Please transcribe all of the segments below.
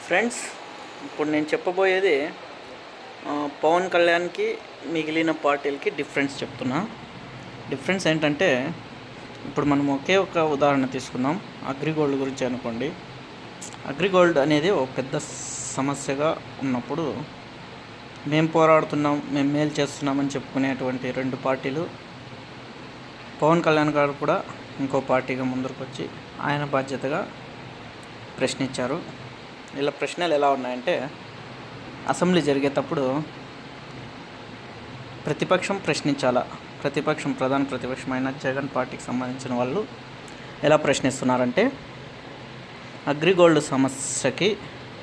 Friends, ఇప్పుడు నేను చెప్పబోయేది పవన్ కళ్యాణ్కి మిగిలిన పార్టీలకి డిఫరెన్స్ చెప్తున్నా. డిఫరెన్స్ ఏంటంటే, ఇప్పుడు మనం ఒకే ఒక ఉదాహరణ తీసుకుందాం. అగ్రిగోల్డ్ గురించి అనుకోండి. అగ్రిగోల్డ్ అనేది ఒక పెద్ద సమస్యగా ఉన్నప్పుడు మేము పోరాడుతున్నాం, మేము మేలు చేస్తున్నామని చెప్పుకునేటువంటి రెండు పార్టీలు, పవన్ కళ్యాణ్ గారు కూడా ఇంకో పార్టీగా ముందరకు వచ్చి ఆయన బాధ్యతగా ప్రశ్నించారు. ఇలా ప్రశ్నలు ఎలా ఉన్నాయంటే, అసెంబ్లీ జరిగేటప్పుడు ప్రతిపక్షం ప్రశ్నించాలా, ప్రధాన ప్రతిపక్షమైన జగన్ పార్టీకి సంబంధించిన వాళ్ళు ఎలా ప్రశ్నిస్తున్నారంటే, అగ్రిగోల్డ్ సమస్యకి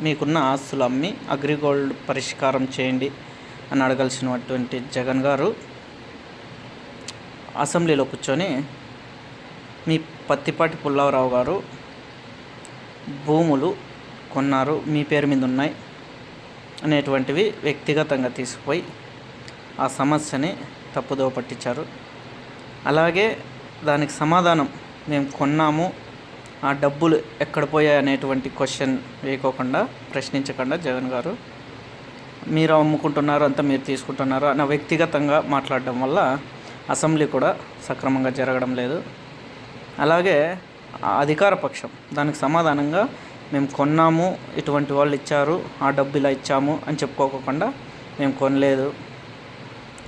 మీకున్న ఆస్తులు అమ్మి అగ్రిగోల్డ్ పరిష్కారం చేయండి అని అడగాల్సినటువంటి జగన్ గారు అసెంబ్లీలో కూర్చొని, మీ పత్తిపాటి పుల్లారావు గారు భూములు కొన్నారు, మీ పేరు మీద ఉన్నాయి అనేటువంటివి వ్యక్తిగతంగా తీసుకుపోయి ఆ సమస్యని తప్పుదోవ పట్టించారు. అలాగే దానికి సమాధానం, మేము కొన్నాము, ఆ డబ్బులు ఎక్కడ పోయాయి అనేటువంటి క్వశ్చన్ వేయకోకుండా, ప్రశ్నించకుండా జగన్ గారు మీరు అమ్ముకుంటున్నారు, అంతా మీరు తీసుకుంటున్నారు అన్న వ్యక్తిగతంగా మాట్లాడడం వల్ల అసెంబ్లీ కూడా సక్రమంగా జరగడం లేదు. అలాగే అధికార పక్షం దానికి సమాధానంగా, మేము కొన్నాము, ఇటువంటి వాళ్ళు ఇచ్చారు, ఆ డబ్బు ఇలా ఇచ్చాము అని చెప్పుకోకుండా, మేము కొనలేదు,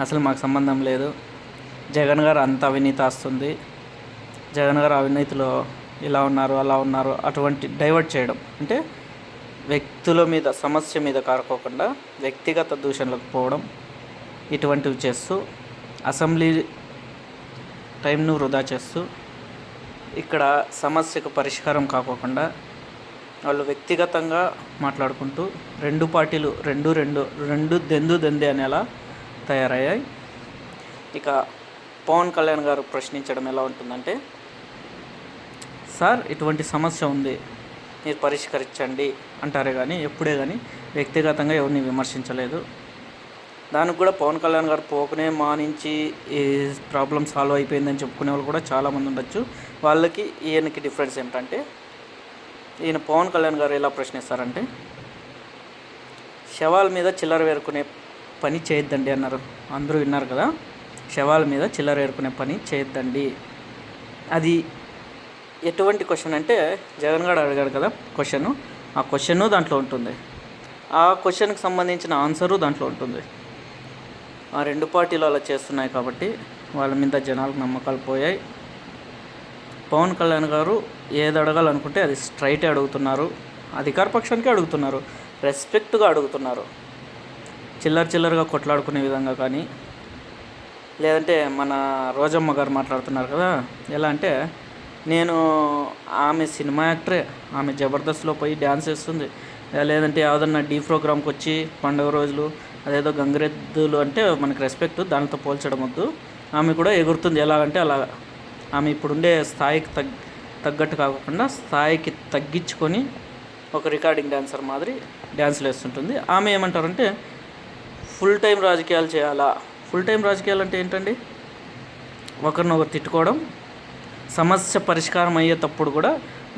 అసలు మాకు సంబంధం లేదు, జగన్ గారు అంత అవినీతి వస్తుంది, జగన్ గారు అవినీతిలో ఇలా ఉన్నారు, అలా ఉన్నారు, అటువంటి డైవర్ట్ చేయడం, అంటే వ్యక్తుల మీద, సమస్య మీద కారుకోకుండా వ్యక్తిగత దూషణలకు పోవడం, ఇటువంటివి చేస్తూ అసెంబ్లీ టైంను వృధా చేస్తూ, ఇక్కడ సమస్యకు పరిష్కారం కాకోకుండా వాళ్ళు వ్యక్తిగతంగా మాట్లాడుకుంటూ రెండు పార్టీలు రెండు దెందే అనేలా తయారయ్యాయి. ఇక పవన్ కళ్యాణ్ గారు ప్రశ్నించడం ఎలా ఉంటుందంటే, సార్ ఇటువంటి సమస్య ఉంది, మీరు పరిష్కరించండి అంటారే కానీ ఎప్పుడే కానీ వ్యక్తిగతంగా ఎవరిని విమర్శించలేదు. దానికి కూడా పవన్ కళ్యాణ్ గారు పోకునే మానించి ఈ ప్రాబ్లం సాల్వ్ అయిపోయిందని చెప్పుకునే వాళ్ళు కూడా చాలామంది ఉండొచ్చు. వాళ్ళకి ఈయనకి డిఫరెన్స్ ఏంటంటే, ఈయన పవన్ కళ్యాణ్ గారు ఎలా ప్రశ్నిస్తారంటే, శవాల మీద చిల్లర వేరుకునే పని చేయొద్దండి అన్నారు. అందరూ విన్నారు కదా, శవాల మీద చిల్లర వేరుకునే పని చేయొద్దండి. అది ఎటువంటి క్వశ్చన్ అంటే, జగన్ గారు అడిగాడు కదా క్వశ్చన్, ఆ క్వశ్చన్ దాంట్లో ఉంటుంది, ఆ క్వశ్చన్కి సంబంధించిన ఆన్సరు దాంట్లో ఉంటుంది. ఆ రెండు పార్టీలు అలా చేస్తున్నాయి కాబట్టి వాళ్ళ మీద జనాలకు నమ్మకాలు పోయాయి. పవన్ కళ్యాణ్ గారు ఏది అడగాలనుకుంటే అది స్ట్రైటే అడుగుతున్నారు, అధికార పక్షానికి అడుగుతున్నారు, రెస్పెక్ట్గా అడుగుతున్నారు. చిల్లరగా కొట్లాడుకునే విధంగా కానీ, లేదంటే మన రోజమ్మ గారు మాట్లాడుతున్నారు కదా, ఎలా అంటే, నేను ఆమె సినిమా యాక్టరే, ఆమె జబర్దస్త్లో పోయి డ్యాన్స్ వేస్తుంది, లేదంటే ఏదన్నా డీ ప్రోగ్రామ్కి వచ్చి పండుగ రోజులు అదేదో గంగిరెద్దులు అంటే మనకి రెస్పెక్ట్, దానితో పోల్చడం వద్దు. ఆమె కూడా ఎగురుతుంది, ఎలాగంటే అలా. ఆమె ఇప్పుడుండే స్థాయికి తగ్గట్టు కాకుండా స్థాయికి తగ్గించుకొని ఒక రికార్డింగ్ డ్యాన్సర్ మాదిరి డ్యాన్సులు వేస్తుంటుంది. ఆమె ఏమంటారంటే, ఫుల్ టైం రాజకీయాలు చేయాలా. ఫుల్ టైం రాజకీయాలు అంటే ఏంటండి? ఒకరినొకరు తిట్టుకోవడం, సమస్య పరిష్కారం అయ్యేటప్పుడు కూడా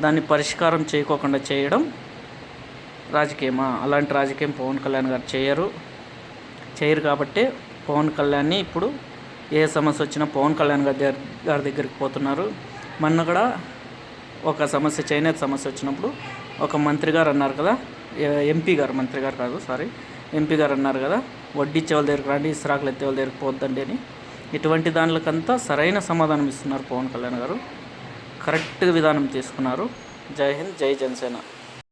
దాన్ని పరిష్కారం చేయకోకుండా చేయడం రాజకీయమా? అలాంటి రాజకీయం పవన్ కళ్యాణ్ గారు చేయరు కాబట్టి పవన్ కళ్యాణ్ని ఇప్పుడు ఏ సమస్య వచ్చినా పవన్ కళ్యాణ్ గారి దగ్గరికి పోతున్నారు. మొన్న కూడా ఒక సమస్య, చేనేత సమస్య వచ్చినప్పుడు ఒక మంత్రి గారు అన్నారు కదా, ఎంపీ గారు అన్నారు కదా, వడ్డిచ్చే వాళ్ళ దగ్గరికి రండి, ఇస్రాకులు ఎత్తే వాళ్ళ దగ్గరికి పోద్దండి అని. ఇటువంటి దానికంతా సరైన సమాధానం ఇస్తున్నారు పవన్ కళ్యాణ్ గారు, కరెక్ట్ విధానం తీసుకున్నారు. జై హింద్, జై జనసేన.